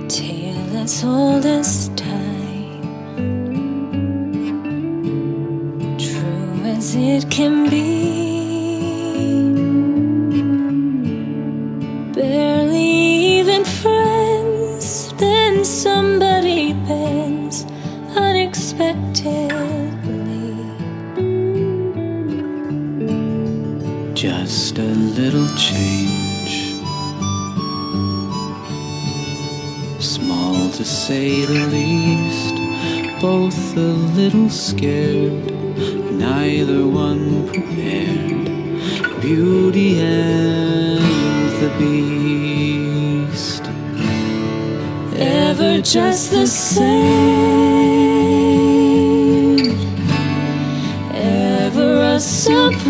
tale as old as time, true as it can be. Barely even friends, then somebody bends unexpectedly. Just a little change, small to say the least, both a little scared, neither one prepared. Beauty and the Beast, Ever just the same, ever a surprise,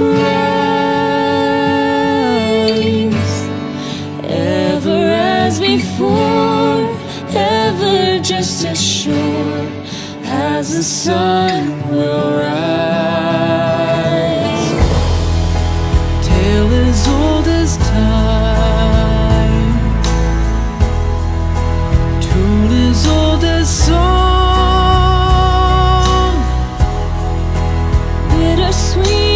ever as before, ever just as sure as the sun will rise. tale as old as time, tune as old as song. Bittersweet